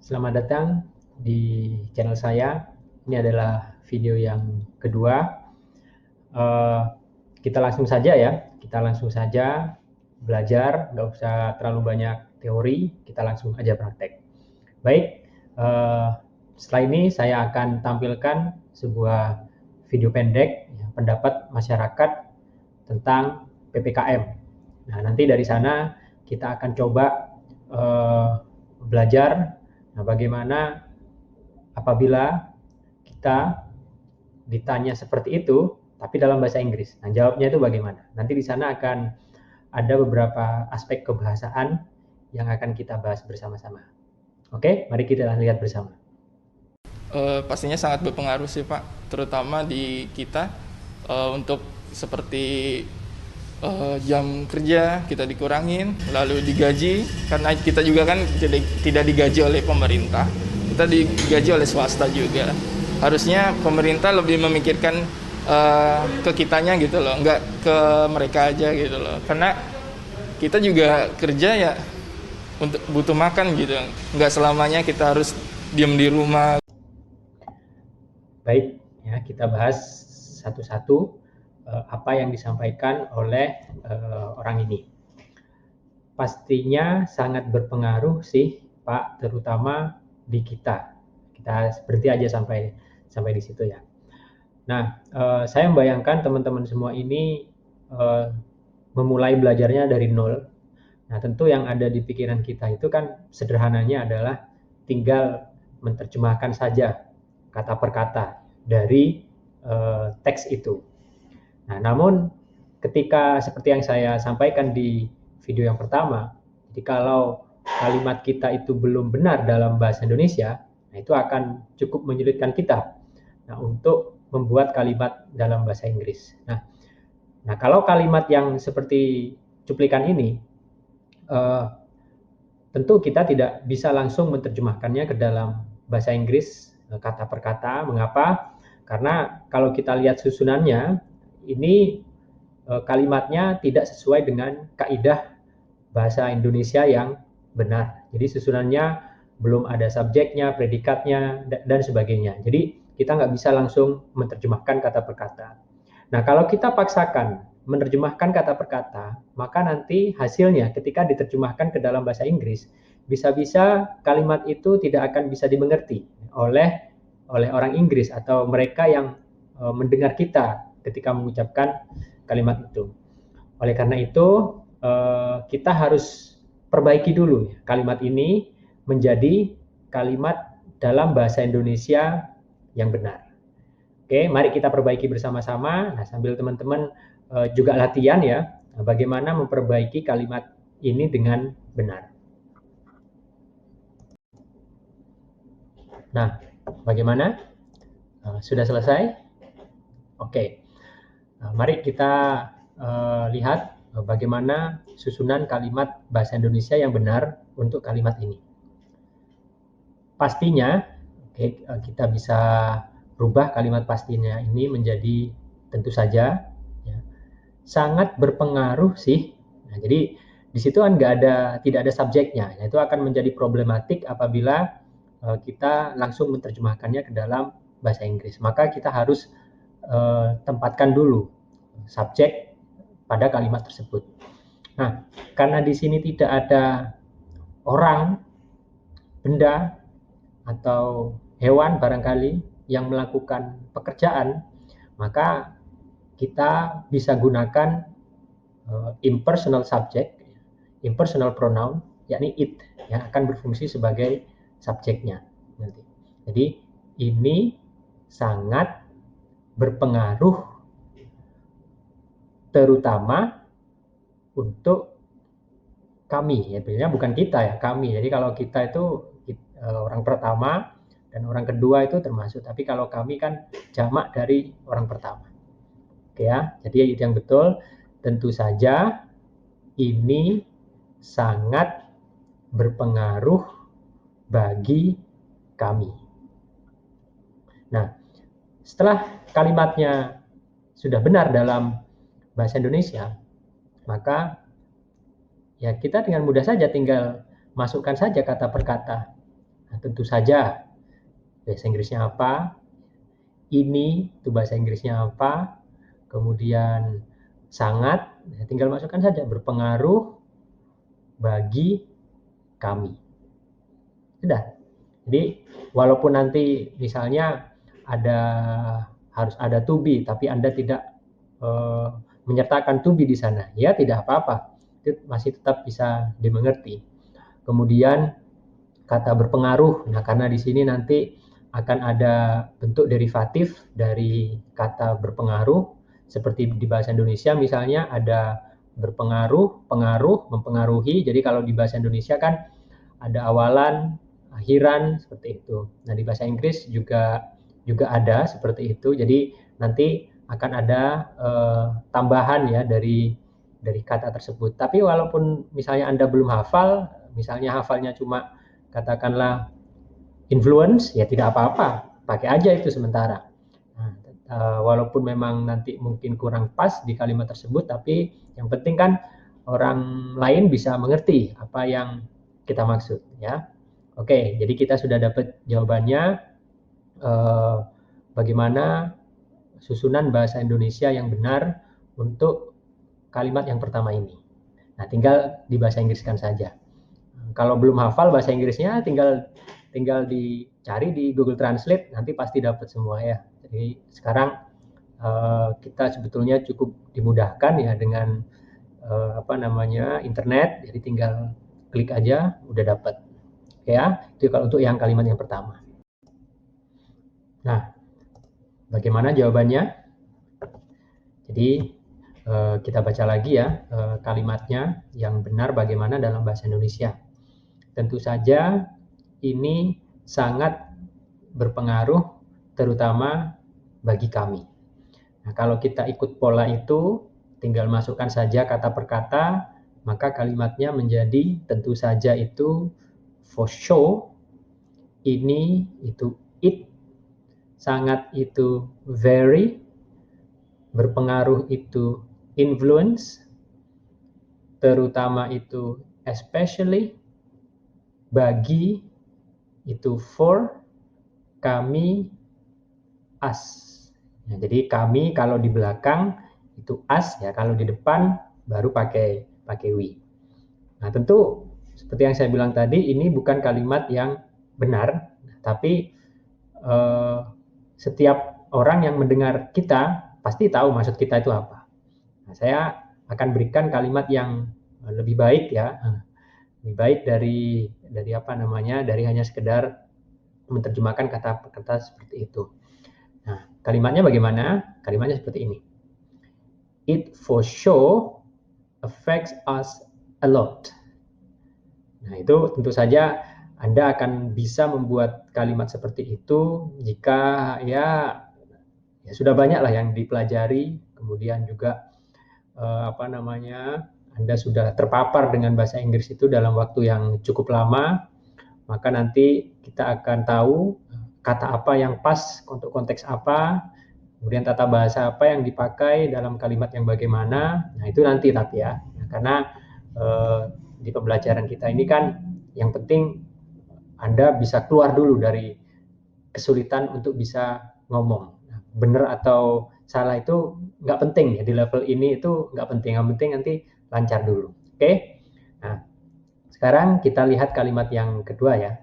Selamat datang di channel saya. Ini adalah video yang kedua. Kita langsung saja ya. Kita langsung saja belajar, nggak usah terlalu banyak teori. Kita langsung aja praktek. Baik, setelah ini saya akan tampilkan sebuah video pendek pendapat masyarakat tentang PPKM. Nah, nanti dari sana kita akan coba belajar bagaimana apabila kita ditanya seperti itu, tapi dalam bahasa Inggris. Nah, jawabnya itu bagaimana? Nanti di sana akan ada beberapa aspek kebahasaan yang akan kita bahas bersama-sama. Oke, mari kita lihat bersama. Pastinya sangat berpengaruh sih Pak, terutama di kita untuk seperti jam kerja kita dikurangin, lalu digaji karena kita juga kan tidak digaji oleh pemerintah, kita digaji oleh swasta juga. Harusnya pemerintah lebih memikirkan ke kitanya gitu loh, nggak ke mereka aja gitu loh, karena kita juga kerja ya untuk butuh makan gitu, nggak selamanya kita harus diam di rumah. Baik, ya kita bahas satu-satu apa yang disampaikan oleh orang ini. Pastinya sangat berpengaruh sih, Pak, terutama di kita. Kita berhenti aja sampai di situ ya. Nah, saya membayangkan teman-teman semua ini memulai belajarnya dari nol. Nah, tentu yang ada di pikiran kita itu kan sederhananya adalah tinggal menerjemahkan saja kata per kata dari teks itu. Nah, namun ketika seperti yang saya sampaikan di video yang pertama, jadi kalau kalimat kita itu belum benar dalam bahasa Indonesia, nah itu akan cukup menyulitkan kita untuk membuat kalimat dalam bahasa Inggris. Nah, kalau kalimat yang seperti cuplikan ini, tentu kita tidak bisa langsung menerjemahkannya ke dalam bahasa Inggris kata per kata. Mengapa? Karena kalau kita lihat susunannya, ini kalimatnya tidak sesuai dengan kaidah bahasa Indonesia yang benar. Jadi susunannya belum ada subjeknya, predikatnya, dan sebagainya. Jadi kita nggak bisa langsung menerjemahkan kata per kata. Nah, kalau kita paksakan menerjemahkan kata per kata, maka nanti hasilnya ketika diterjemahkan ke dalam bahasa Inggris, bisa-bisa kalimat itu tidak akan bisa dimengerti oleh orang Inggris atau mereka yang mendengar kita ketika mengucapkan kalimat itu. Oleh karena itu, kita harus perbaiki dulu kalimat ini menjadi kalimat dalam bahasa Indonesia yang benar. Oke, mari kita perbaiki bersama-sama. Nah, sambil teman-teman juga latihan ya, bagaimana memperbaiki kalimat ini dengan benar. Nah, bagaimana? Sudah selesai? Oke. Nah, mari kita lihat bagaimana susunan kalimat bahasa Indonesia yang benar untuk kalimat ini. Pastinya, kita bisa rubah kalimat pastinya ini menjadi tentu saja ya, sangat berpengaruh sih. Nah, jadi di situ kan tidak ada subjeknya. Nah, itu akan menjadi problematik apabila kita langsung menerjemahkannya ke dalam bahasa Inggris. Maka kita harus tempatkan dulu subjek pada kalimat tersebut. Nah, karena di sini tidak ada orang, benda, atau hewan barangkali yang melakukan pekerjaan, maka kita bisa gunakan impersonal subject, impersonal pronoun, yakni it, yang akan berfungsi sebagai subjeknya nanti. Jadi ini sangat berpengaruh terutama untuk kami, ya sebenarnya bukan kita ya, kami. Jadi kalau kita itu orang pertama dan orang kedua itu termasuk, tapi kalau kami kan jamak dari orang pertama. Oke ya, jadi itu yang betul. Tentu saja ini sangat berpengaruh bagi kami. Nah, setelah kalimatnya sudah benar dalam bahasa Indonesia, maka ya kita dengan mudah saja tinggal masukkan saja kata per kata tentu saja bahasa Inggrisnya apa, ini itu bahasa Inggrisnya apa, kemudian sangat, tinggal masukkan saja berpengaruh bagi kami. Sudah. Jadi walaupun nanti misalnya harus ada to be, tapi Anda tidak menyertakan to be di sana, ya tidak apa-apa, itu masih tetap bisa dimengerti. Kemudian kata berpengaruh, nah karena di sini nanti akan ada bentuk derivatif dari kata berpengaruh, seperti di bahasa Indonesia misalnya ada berpengaruh, pengaruh, mempengaruhi. Jadi kalau di bahasa Indonesia kan ada awalan, akhiran, seperti itu. Nah di bahasa Inggris juga ada seperti itu. Jadi nanti akan ada tambahan ya dari kata tersebut. Tapi walaupun misalnya Anda belum hafal, misalnya hafalnya cuma katakanlah influence, ya tidak apa-apa, pakai aja itu sementara. Nah, walaupun memang nanti mungkin kurang pas di kalimat tersebut, tapi yang penting kan orang lain bisa mengerti apa yang kita maksud, ya. Oke, jadi kita sudah dapat jawabannya, bagaimana susunan bahasa Indonesia yang benar untuk kalimat yang pertama ini. Nah, tinggal dibahasa Inggriskan saja. Kalau belum hafal bahasa Inggrisnya, tinggal dicari di Google Translate, nanti pasti dapat semua ya. Jadi sekarang kita sebetulnya cukup dimudahkan ya dengan internet, jadi tinggal klik aja udah dapat. Ya, itu kalau untuk yang kalimat yang pertama. Nah, bagaimana jawabannya? Jadi kita baca lagi ya kalimatnya yang benar bagaimana dalam bahasa Indonesia. Tentu saja ini sangat berpengaruh terutama bagi kami. Nah, kalau kita ikut pola itu, tinggal masukkan saja kata per kata, maka kalimatnya menjadi tentu saja itu for sure, ini itu it, sangat itu very, berpengaruh itu influence, terutama itu especially, bagi itu for, kami us. Nah, jadi kami kalau di belakang itu us ya, kalau di depan baru pakai we. Nah, tentu seperti yang saya bilang tadi, ini bukan kalimat yang benar, tapi setiap orang yang mendengar kita pasti tahu maksud kita itu apa. Nah, saya akan berikan kalimat yang lebih baik ya, lebih baik dari dari hanya sekedar menerjemahkan kata-kata seperti itu. Nah, kalimatnya bagaimana? Kalimatnya seperti ini. It for sure affects us a lot. Nah, itu tentu saja Anda akan bisa membuat kalimat seperti itu jika ya sudah banyak lah yang dipelajari, kemudian juga Anda sudah terpapar dengan bahasa Inggris itu dalam waktu yang cukup lama, maka nanti kita akan tahu kata apa yang pas untuk konteks apa, kemudian tata bahasa apa yang dipakai dalam kalimat yang bagaimana. Nah, itu nanti tapi ya. Nah, karena di pembelajaran kita ini kan yang penting Anda bisa keluar dulu dari kesulitan untuk bisa ngomong. Nah, benar atau salah itu nggak penting ya, di level ini itu nggak penting. Yang penting nanti lancar dulu. Oke? Nah, sekarang kita lihat kalimat yang kedua ya.